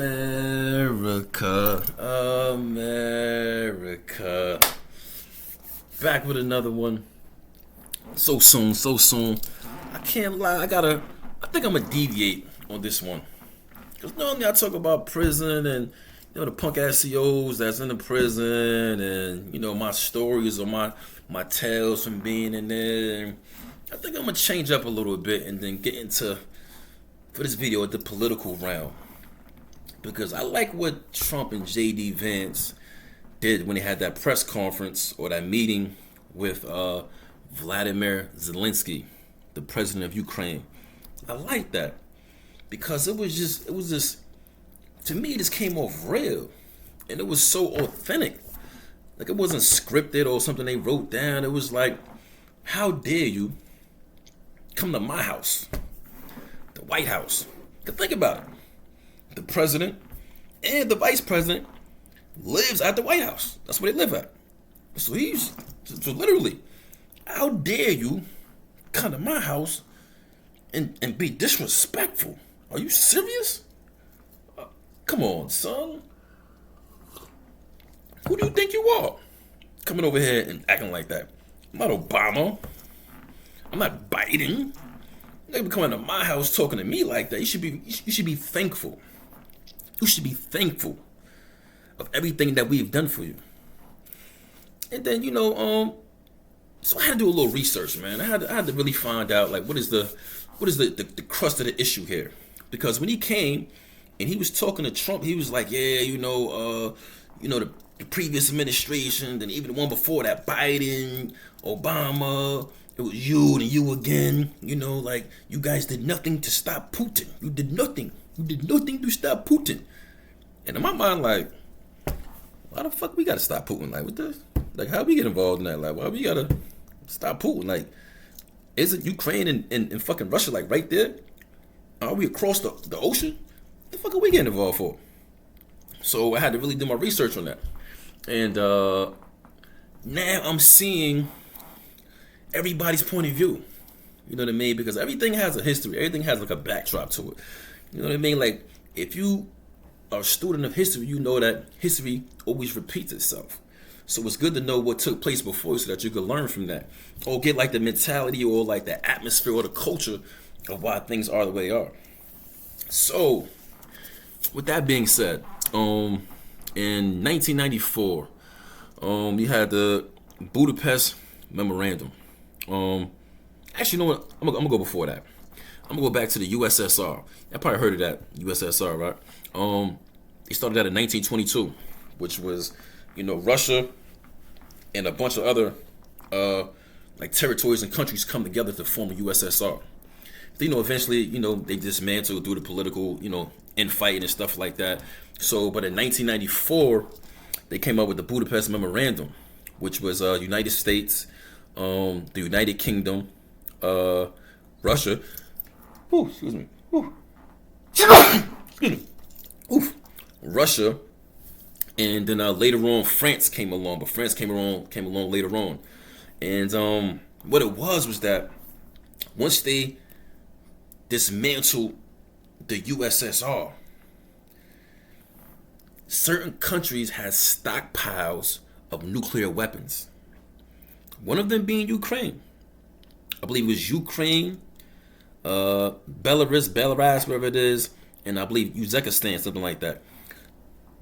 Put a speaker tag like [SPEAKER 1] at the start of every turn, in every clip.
[SPEAKER 1] America, America. Back with another one. So soon, so soon. I can't lie, I think I'm gonna deviate on this one. Because normally I talk about prison and, the punk ass COs that's in the prison and, my stories or my tales from being in there. And I think I'm gonna change up a little bit and then get into, for this video, the political realm. Because I like what Trump and J.D. Vance did when they had that press conference or that meeting with Vladimir Zelenskyy, the president of Ukraine. I like that because it was just, to me, this came off real and it was so authentic. Like, it wasn't scripted or something they wrote down. It was like, how dare you come to my house, the White House? Think about it. The president and the vice president lives at the White House. That's where they live at. So so literally, how dare you come to my house and be disrespectful? Are you serious? Come on, son. Who do you think you are? Coming over here and acting like that. I'm not Obama. I'm not Biden. They be coming to my house talking to me like that. You should be thankful. You should be thankful of everything that we've done for you. And then, so I had to do a little research, man. I had to really find out, like, what is the crust of the issue here? Because when he came and he was talking to Trump, he was like, yeah, the previous administration, and even the one before that, Biden, Obama, it was you and you again. Like, you guys did nothing to stop Putin. You did nothing. You did nothing to stop Putin. And in my mind, like, why the fuck we gotta stop Putin? Like, what this? Like, how we get involved in that? Like, why we gotta stop Putin? Like, isn't Ukraine and fucking Russia, like, right there? Are we across the ocean? What the fuck are we getting involved for? So I had to really do my research on that. And now I'm seeing everybody's point of view. You know what I mean? Because everything has a history. Everything has, like, a backdrop to it. You know what I mean? Like, if you are a student of history, you know that history always repeats itself. So it's good to know what took place before so that you can learn from that. Or get, like, the mentality or, like, the atmosphere or the culture of why things are the way they are. So, with that being said, in 1994, you had the Budapest Memorandum. Actually, you know what? I'm gonna go before that. I'm gonna go back to the U.S.S.R. I probably heard of that, U.S.S.R., right? They started that in 1922, which was, Russia and a bunch of other like territories and countries come together to form a U.S.S.R. Eventually, they dismantled through the political, infighting and stuff like that. So, but in 1994, they came up with the Budapest Memorandum, which was United States, the United Kingdom, Russia. Excuse me. Russia, and then later on France came along, but France came along later on. And what it was that once they dismantled the U.S.S.R, certain countries had stockpiles of nuclear weapons. One of them being Ukraine. I believe it was Ukraine, Belarus, wherever it is, and I believe Uzbekistan, something like that.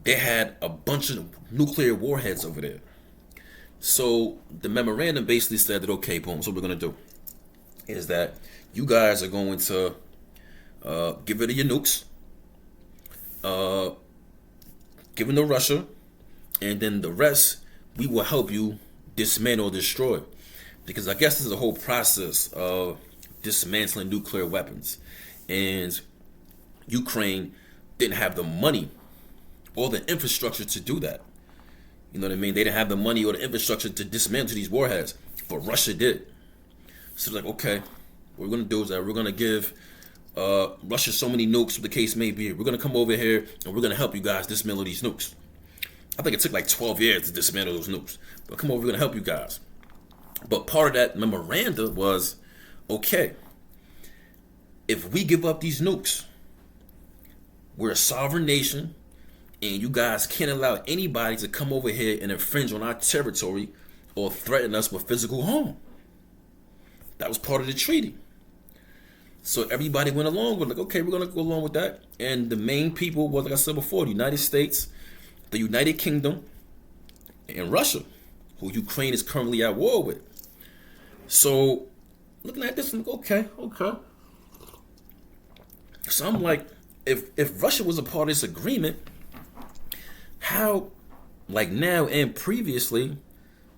[SPEAKER 1] They had a bunch of nuclear warheads over there. So the memorandum basically said that, okay, boom, so what we're going to do is that you guys are going to get rid of your nukes, give them to Russia, and then the rest, we will help you dismantle or destroy. Because I guess there's a whole process of dismantling nuclear weapons. And Ukraine didn't have the money or the infrastructure to do that. You know what I mean? They didn't have the money or the infrastructure to dismantle these warheads, but Russia did. So they're like, okay, what we're going to do is that we're going to give Russia so many nukes, the case may be. We're going to come over here and we're going to help you guys dismantle these nukes. I think it took like 12 years to dismantle those nukes. But come over, we're going to help you guys. But part of that memorandum was, okay, if we give up these nukes, we're a sovereign nation, and you guys can't allow anybody to come over here and infringe on our territory or threaten us with physical harm. That was part of the treaty. So everybody went along with, like, okay, we're going to go along with that. And the main people was, like I said before, the United States, the United Kingdom, and Russia, who Ukraine is currently at war with. So looking at this, I'm like, okay. So I'm like, if Russia was a part of this agreement, how, like now and previously,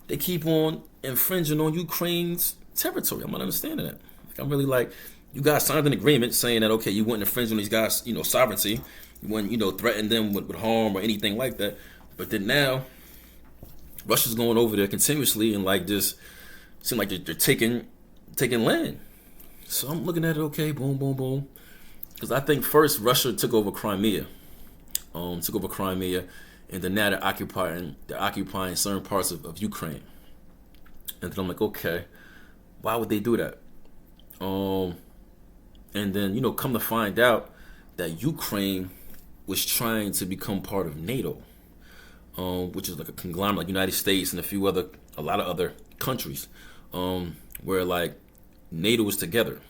[SPEAKER 1] they keep on infringing on Ukraine's territory? I'm not understanding that. Like, I'm really like, you guys signed an agreement saying that, okay, you wouldn't infringe on these guys, sovereignty. You wouldn't, threaten them with harm or anything like that. But then now, Russia's going over there continuously and like just seem like they're taking land. So I'm looking at it, okay, boom, boom, boom. Because I think first Russia took over Crimea. And then now they're occupying certain parts of Ukraine. And then I'm like, okay, why would they do that? And then, come to find out that Ukraine was trying to become part of NATO, which is like a conglomerate, like United States and a lot of other countries, where like NATO is together.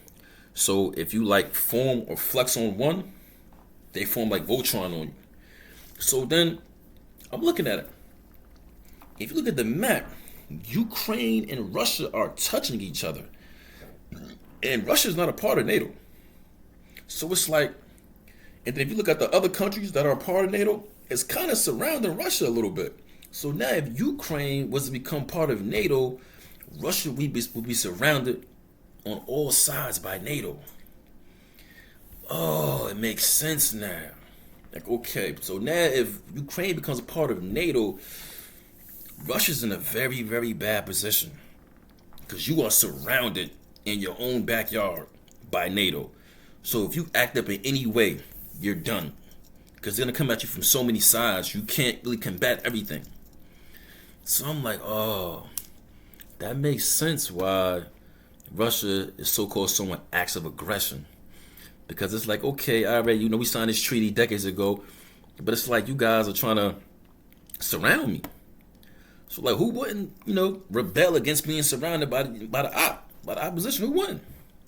[SPEAKER 1] So if you like form or flex on one, they form like Voltron on you. So then I'm looking at it. If you look at the map, Ukraine and Russia are touching each other. And Russia is not a part of NATO. So it's like, and then if you look at the other countries that are a part of NATO, it's kind of surrounding Russia a little bit. So now if Ukraine was to become part of NATO, Russia would be surrounded on all sides by NATO. Oh, it makes sense now. Like, okay, so now if Ukraine becomes a part of NATO, Russia's in a very, very bad position because you are surrounded in your own backyard by NATO. So if you act up in any way, you're done because they're going to come at you from so many sides. You can't really combat everything. So I'm like, oh, that makes sense why Russia is so-called showing acts of aggression. Because it's like, okay, all right, we signed this treaty decades ago, but it's like you guys are trying to surround me. So like, who wouldn't, rebel against being surrounded by the opposition? Who wouldn't?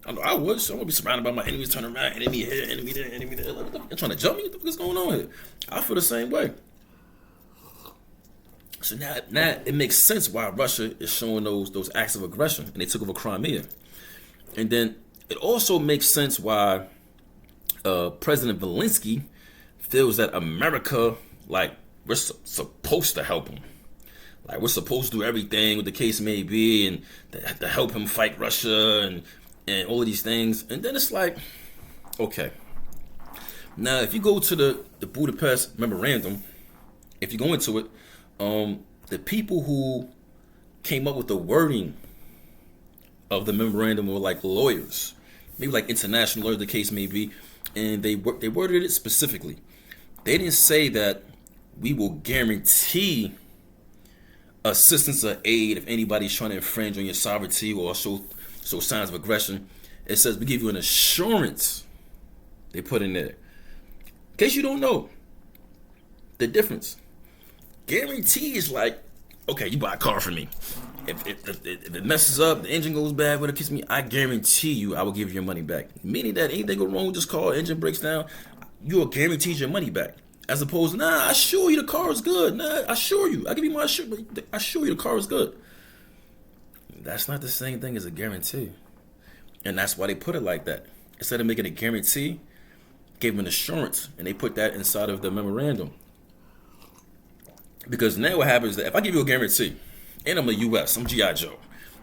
[SPEAKER 1] I know I would. So I would be surrounded by my enemies, turn around, enemy here, enemy there, enemy there. They're trying to jump me. What's going on here? I feel the same way. So now it makes sense why Russia is showing those acts of aggression, and they took over Crimea. And then it also makes sense why President Zelenskyy feels that America, like, we're supposed to help him. Like, we're supposed to do everything, what the case may be, and to help him fight Russia and all of these things. And then it's like, okay. Now, if you go to the Budapest Memorandum, if you go into it, the people who came up with the wording of the memorandum were like lawyers, maybe like international lawyers, the case may be, and they worded it specifically. They didn't say that we will guarantee assistance or aid if anybody's trying to infringe on your sovereignty or show signs of aggression. It says we give you an assurance. They put in there. In case you don't know the difference. Guarantee is like, okay, you buy a car from me. If it messes up, the engine goes bad, whatever kiss me, I guarantee you I will give you your money back. Meaning that anything go wrong with this car, engine breaks down, you are guaranteed your money back. As opposed to, nah, I assure you the car is good. Nah, I assure you. I give you my assurance. I assure you the car is good. That's not the same thing as a guarantee. And that's why they put it like that. Instead of making a guarantee, gave them an assurance. And they put that inside of the memorandum. Because now what happens is that if I give you a guarantee, and I'm a U.S., I'm G.I. Joe.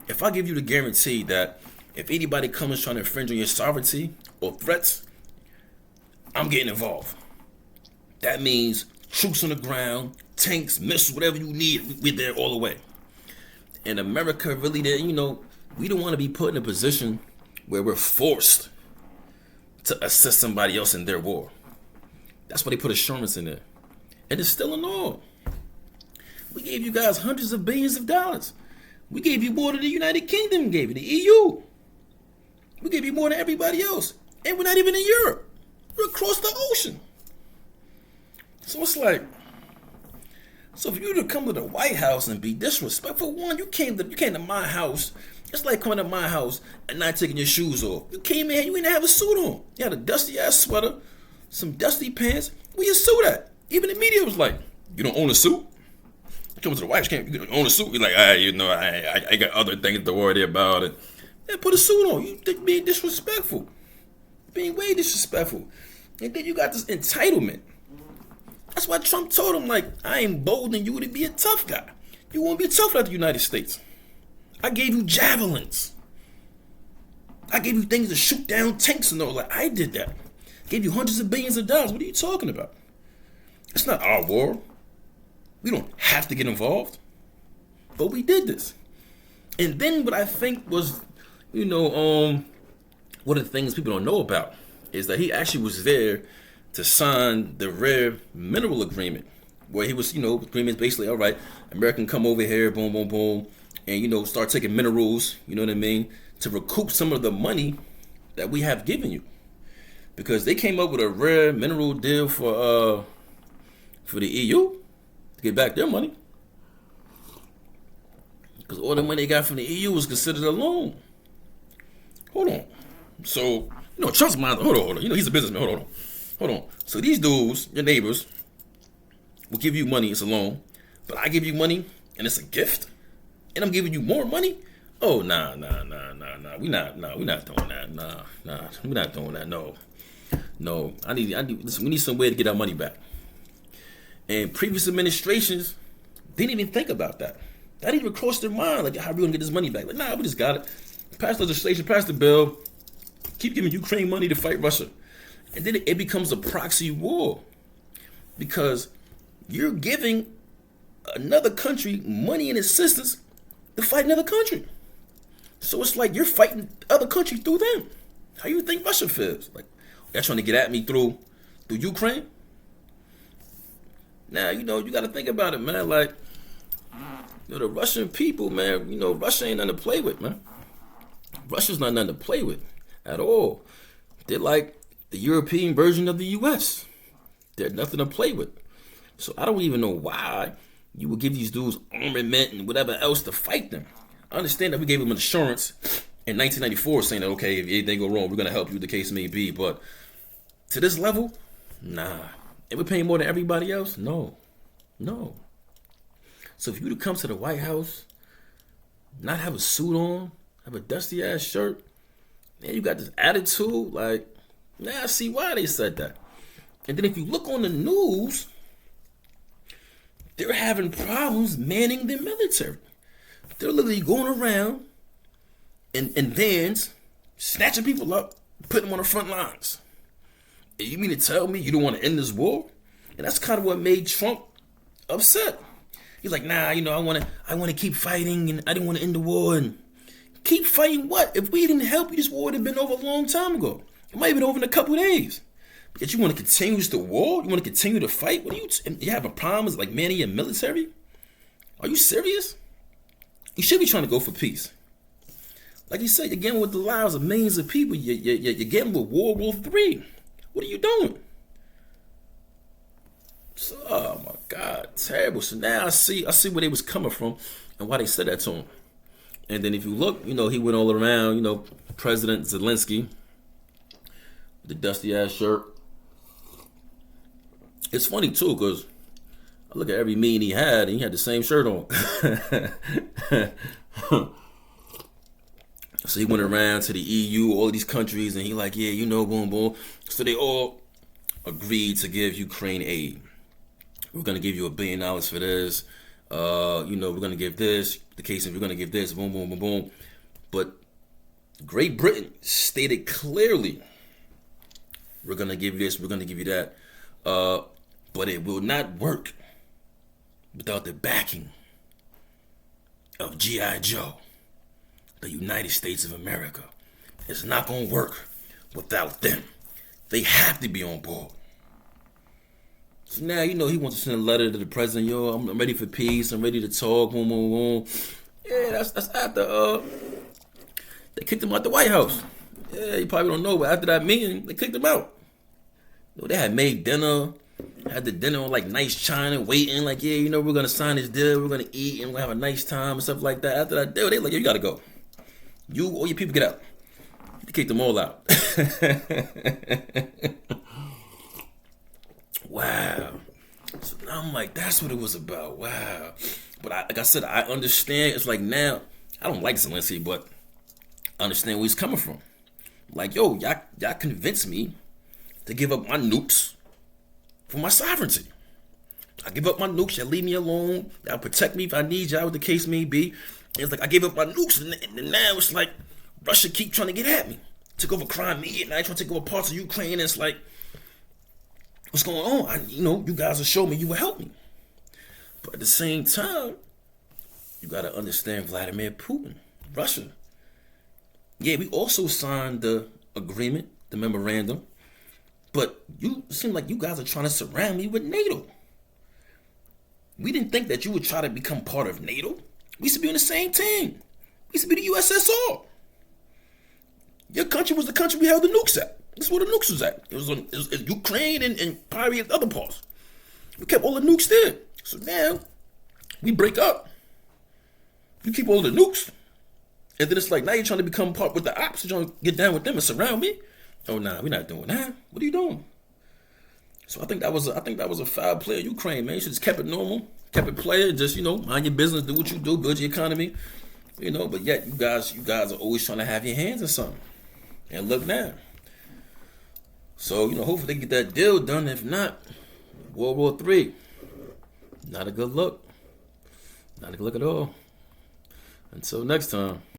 [SPEAKER 1] If I give you the guarantee that if anybody comes trying to infringe on your sovereignty or threats, I'm getting involved. That means troops on the ground, tanks, missiles, whatever you need, we're there all the way. And America really did, we don't want to be put in a position where we're forced to assist somebody else in their war. That's why they put assurance in there. And it's still in law. We gave you guys hundreds of billions of dollars. We gave you more than the United Kingdom gave you, the EU. We gave you more than everybody else. And we're not even in Europe. We're across the ocean. So it's like, so for you to come to the White House and be disrespectful, one, you came to my house. It's like coming to my house and not taking your shoes off. You came in, you didn't have a suit on. You had a dusty ass sweater, some dusty pants. Where your suit at? Even the media was like, you don't own a suit? You come to the White House, you don't own a suit? You're like, I got other things to worry about. And put a suit on. You being disrespectful. Being way disrespectful. And then you got this entitlement. That's why Trump told him, like, I ain't bolden you to be a tough guy. You won't be tough like the United States. I gave you javelins. I gave you things to shoot down tanks and all. Like, I did that. Gave you hundreds of billions of dollars. What are you talking about? It's not our war. We don't have to get involved. But we did this. And then what I think was, one of the things people don't know about is that he actually was there to sign the rare mineral agreement, where he was, agreements basically, all right, America can come over here, boom, boom, boom, and, start taking minerals, you know what I mean, to recoup some of the money that we have given you. Because they came up with a rare mineral deal for the EU to get back their money. Because all the money they got from the EU was considered a loan. Hold on. So, Trump's mind, hold on. He's a businessman, Hold on. So these dudes, your neighbors, will give you money, it's a loan, but I give you money and it's a gift, and I'm giving you more money? Oh, nah. We're not doing that. Nah. We're not doing that. No. Listen, we need some way to get our money back. And previous administrations didn't even think about that. That didn't even cross their mind, like, how are we gonna get this money back? Like, nah, we just got it. Pass legislation, pass the bill, keep giving Ukraine money to fight Russia. And then it becomes a proxy war because you're giving another country money and assistance to fight another country. So it's like you're fighting other country through them. How you think Russia feels? Like, they're trying to get at me through Ukraine? Now, you got to think about it, man. Like, the Russian people, man, Russia ain't nothing to play with, man. Russia's not nothing to play with at all. They're like the European version of the U.S. They're nothing to play with. So I don't even know why you would give these dudes armament and whatever else to fight them. I understand that we gave them insurance in 1994 saying that, okay, if anything go wrong, we're going to help you, the case may be. But to this level, nah. And we're paying more than everybody else? No. So if you to come to the White House, not have a suit on, have a dusty ass shirt, man, you got this attitude, like, now I see why they said that. And then if you look on the news, they're having problems manning their military. They're literally going around in vans, snatching people up, putting them on the front lines. And you mean to tell me you don't want to end this war? And that's kind of what made Trump upset. He's like, nah, I want to keep fighting, and I didn't want to end the war. And keep fighting what? If we didn't help you, this war would have been over a long time ago. It might have been over in a couple of days. But you want to continue the war? You want to continue to fight? What are you having problems like manning your military? Are you serious? You should be trying to go for peace. Like you said, you're getting with the lives of millions of people. You're getting with World War III. What are you doing? So, oh my God, terrible. So now I see where they was coming from and why they said that to him. And then if you look, he went all around, President Zelenskyy, the dusty ass shirt. It's funny too, because I look at every meeting he had, and he had the same shirt on. So he went around to the EU, all of these countries, and he like, yeah, boom, boom. So they all agreed to give Ukraine aid. We're gonna give you $1 billion for this. We're gonna give this. The case of we're gonna give this. Boom, boom, boom, boom. But Great Britain stated clearly, we're gonna give you this. We're gonna give you that. But it will not work without the backing of G.I. Joe, the United States of America. It's not going to work without them. They have to be on board. So now, he wants to send a letter to the president. I'm ready for peace. I'm ready to talk. Boom, boom, boom. Yeah, that's after they kicked him out the White House. Yeah, you probably don't know, but after that meeting, they kicked him out. They had made dinner. Had the dinner on like nice china, waiting like, yeah, you know, we're gonna sign this deal, we're gonna eat, and we'll have a nice time and stuff like that. After that deal, they like, yo, you gotta go. You, all your people, get out. You kicked them all out. Wow. So now I'm like, that's what it was about. Wow. But like I said, I understand. It's like now, I don't like Zelenskyy, but I understand where he's coming from. Like, yo, y'all convinced me to give up my nukes for my sovereignty. I give up my nukes, y'all leave me alone, y'all protect me if I need y'all, what the case may be. And it's like, I gave up my nukes, and now it's like, Russia keep trying to get at me. Took over Crimea, and now trying to take over parts of Ukraine, and it's like, what's going on? You guys will show me, you will help me. But at the same time, you gotta understand Vladimir Putin, Russia. Yeah, we also signed the agreement, the memorandum, but you seem like you guys are trying to surround me with NATO. We didn't think that you would try to become part of NATO. We used to be on the same team. We used to be the U.S.S.R. Your country was the country we held the nukes at. This is where the nukes was at. It was Ukraine and probably other parts. We kept all the nukes there. So now, we break up. You keep all the nukes. And then it's like, now you're trying to become part with the ops. You're trying to get down with them and surround me. Oh, nah, we're not doing that. What are you doing? So I think that was a foul play of Ukraine, man. You should just kept it normal, kept it playing, just, mind your business, do what you do, build your economy, but yet you guys are always trying to have your hands in something. And look now. So, hopefully they get that deal done. If not, World War III. Not a good look. Not a good look at all. Until next time.